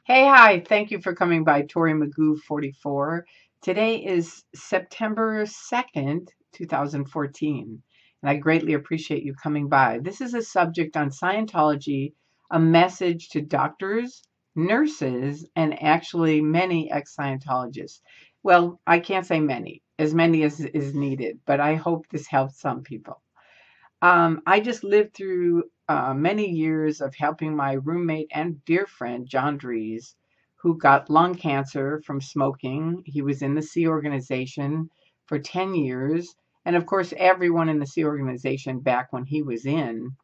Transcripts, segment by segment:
Hey, hi. Thank you for coming by, Tory Magoo 44. Today is September 2nd, 2014, and I greatly appreciate you coming by. This is a subject on Scientology, a message to doctors, nurses, and actually many ex-Scientologists. Well, I can't say many as is needed, but I hope this helps some people. I just lived through many years of helping my roommate and dear friend, John Dries, who got lung cancer from smoking. He was in the Sea Organization for 10 years. And of course, everyone in the Sea Organization back when he was in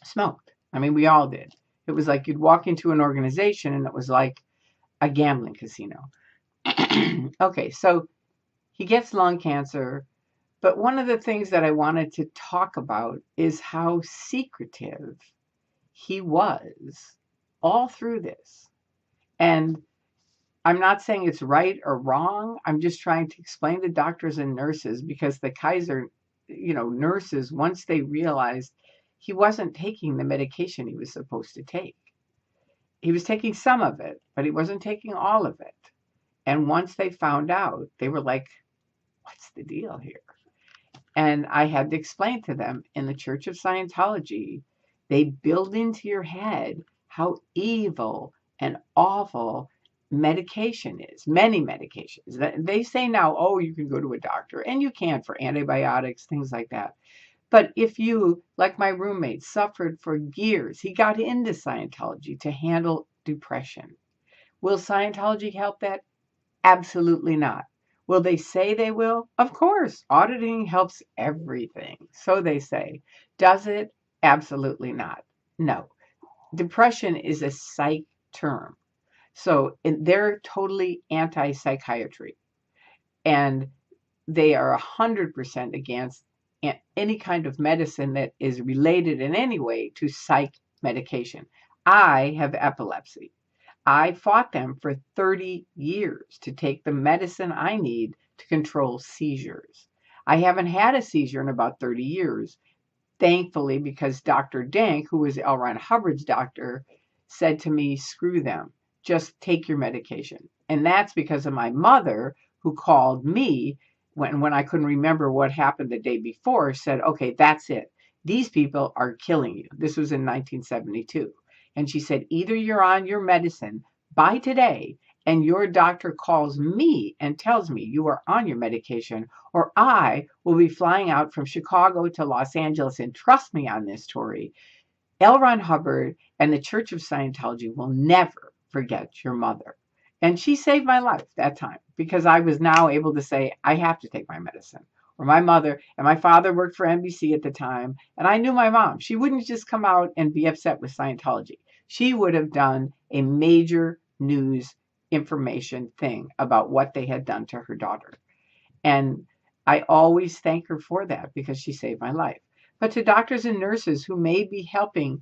smoked. I mean, we all did. It was like you'd walk into an organization and it was like a gambling casino. Okay, so he gets lung cancer. But one of the things that I wanted to talk about is how secretive he was all through this. And I'm not saying it's right or wrong. I'm just trying to explain to doctors and nurses because the Kaiser, nurses, once they realized he wasn't taking the medication he was supposed to take, he was taking some of it, but he wasn't taking all of it. And once they found out, they were like, what's the deal here? And I had to explain to them in the Church of Scientology, they build into your head how evil and awful medication is. Many medications. They say now, oh, you can go to a doctor, and you can for antibiotics, things like that. But if you, like my roommate, suffered for years, he got into Scientology to handle depression. Will Scientology help that? Absolutely not. Will they say they will? Of course. Auditing helps everything. So they say. Does it? Absolutely not. No. Depression is a psych term. So they're totally anti-psychiatry. And they are 100% against any kind of medicine that is related in any way to psych medication. I have epilepsy. I fought them for 30 years to take the medicine I need to control seizures. I haven't had a seizure in about 30 years, thankfully, because Dr. Dank, who was L. Ron Hubbard's doctor, said to me, screw them, just take your medication. And that's because of my mother, who called me when I couldn't remember what happened the day before, said, okay, that's it. These people are killing you. This was in 1972. And she said, either you're on your medicine by today and your doctor calls me and tells me you are on your medication, or I will be flying out from Chicago to Los Angeles. And trust me on this, Tory, L. Ron Hubbard and the Church of Scientology will never forget your mother. And she saved my life that time because I was now able to say, I have to take my medicine. Or my mother and my father worked for NBC at the time. And I knew my mom. She wouldn't just come out and be upset with Scientology. She would have done a major news information thing about what they had done to her daughter. And I always thank her for that because she saved my life. But to doctors and nurses who may be helping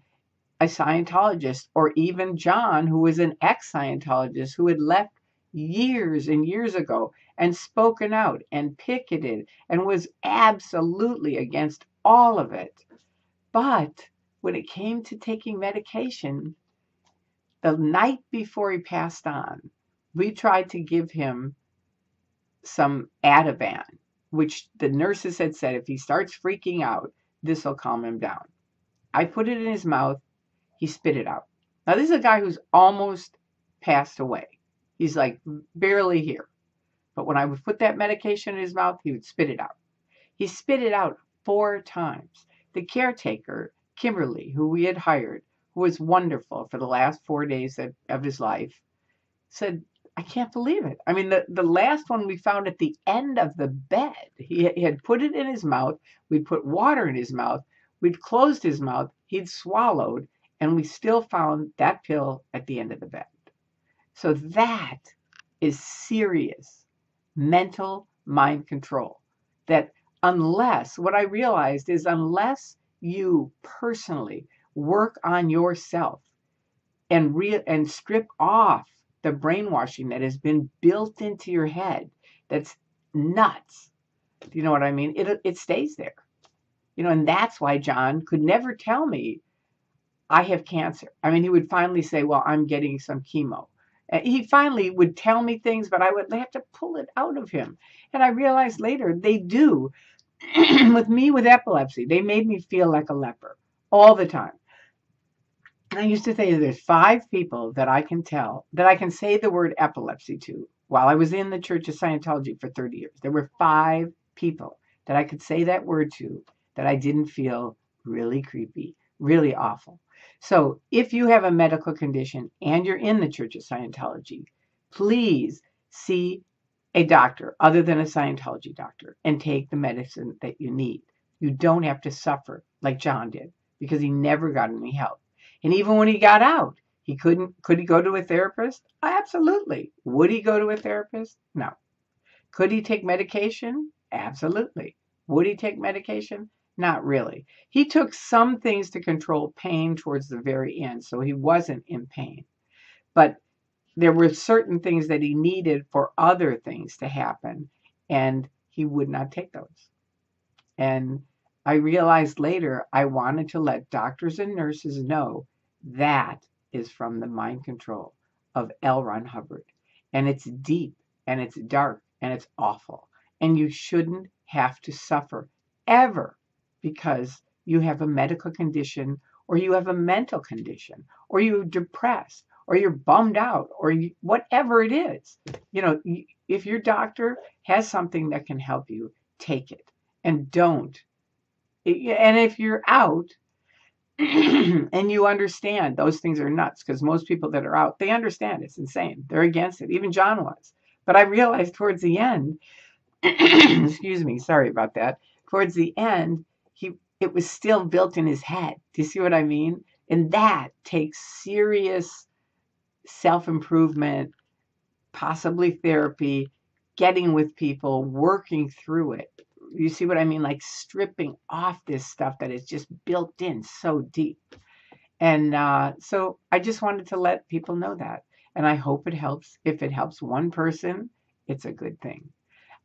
a Scientologist, or even John, who was an ex-Scientologist who had left years and years ago and spoken out and picketed and was absolutely against all of it. But when it came to taking medication, the night before he passed on, we tried to give him some Ativan, which the nurses had said if he starts freaking out, this will calm him down. I put it in his mouth. He spit it out. Now, this is a guy who's almost passed away. He's like barely here. But when I would put that medication in his mouth, he would spit it out. He spit it out 4 times. The caretaker, Kimberly, who we had hired, who was wonderful for the last 4 days of his life, said, I can't believe it. I mean, the last one we found at the end of the bed. He had put it in his mouth. We'd put water in his mouth. We'd closed his mouth. He'd swallowed. And we still found that pill at the end of the bed. So that is serious mental mind control. That what I realized is unless you personally work on yourself and strip off the brainwashing that has been built into your head, that's nuts. Do you know what I mean? It stays there. And that's why John could never tell me I have cancer. I mean, he would finally say, well, I'm getting some chemo. He finally would tell me things, but I would have to pull it out of him. And I realized later they do. With me with epilepsy, they made me feel like a leper all the time. I used to say there's 5 people that I can tell, that I can say the word epilepsy to. While I was in the Church of Scientology for 30 years, there were 5 people that I could say that word to that I didn't feel really creepy, really awful. So if you have a medical condition and you're in the Church of Scientology, please see a doctor other than a Scientology doctor and take the medicine that you need. You don't have to suffer like John did, because he never got any help. And even when he got out, could he go to a therapist? Absolutely. Would he go to a therapist? No. Could he take medication? Absolutely. Would he take medication? Not really. He took some things to control pain towards the very end, so he wasn't in pain. But there were certain things that he needed for other things to happen, and he would not take those. And I realized later I wanted to let doctors and nurses know that is from the mind control of L. Ron Hubbard. And it's deep and it's dark and it's awful. And you shouldn't have to suffer ever because you have a medical condition or you have a mental condition or you're depressed or you're bummed out or whatever it is. You know, if your doctor has something that can help you, take it and don't. And if you're out and you understand those things are nuts, because most people that are out, they understand it's insane. They're against it. Even John was. But I realized towards the end, excuse me, sorry about that. Towards the end, it was still built in his head. Do you see what I mean? And that takes serious self-improvement, possibly therapy, getting with people, working through it. You see what I mean? Like stripping off this stuff that is just built in so deep. And so I just wanted to let people know that. And I hope it helps. If it helps one person, it's a good thing.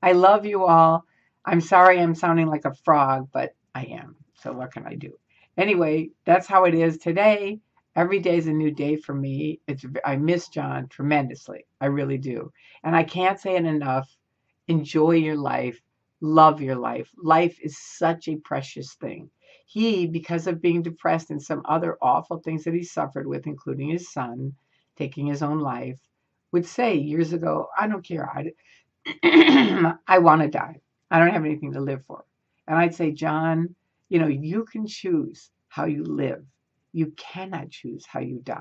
I love you all. I'm sorry I'm sounding like a frog, but I am. So what can I do? Anyway, that's how it is today. Every day is a new day for me. I miss John tremendously. I really do. And I can't say it enough. Enjoy your life. Love your life. Life is such a precious thing. He, because of being depressed and some other awful things that he suffered with, including his son taking his own life, would say years ago, I don't care. I want to die. I don't have anything to live for. And I'd say, John, you can choose how you live. You cannot choose how you die.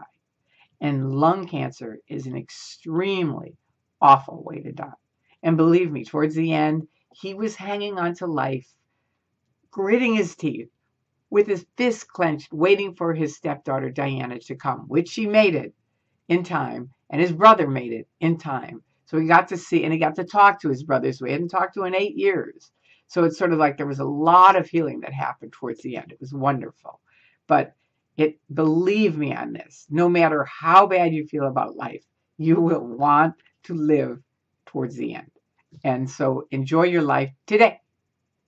And lung cancer is an extremely awful way to die. And believe me, towards the end, he was hanging on to life, gritting his teeth, with his fist clenched, waiting for his stepdaughter, Diana, to come, which she made it in time, and his brother made it in time. So he got to see, and he got to talk to his brothers, who he hadn't talked to in 8 years. So it's sort of like there was a lot of healing that happened towards the end. It was wonderful. But believe me on this, no matter how bad you feel about life, you will want to live towards the end. And so enjoy your life today.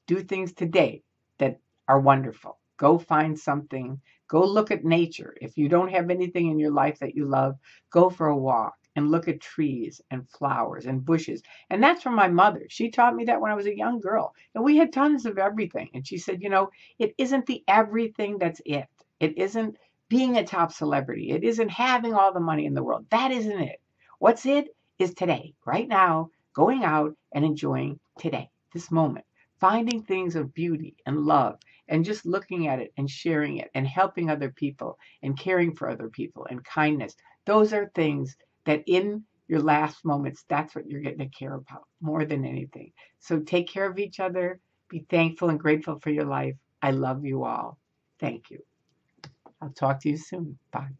Do things today that are wonderful. Go find something. Go look at nature. If you don't have anything in your life that you love, go for a walk and look at trees and flowers and bushes. And that's from my mother. She taught me that when I was a young girl. And we had tons of everything. And she said, it isn't the everything that's it. It isn't being a top celebrity. It isn't having all the money in the world. That isn't it. What's it is today, right now, going out and enjoying today, this moment, finding things of beauty and love and just looking at it and sharing it and helping other people and caring for other people and kindness. Those are things that in your last moments, that's what you're getting to care about more than anything. So take care of each other. Be thankful and grateful for your life. I love you all. Thank you. I'll talk to you soon. Bye.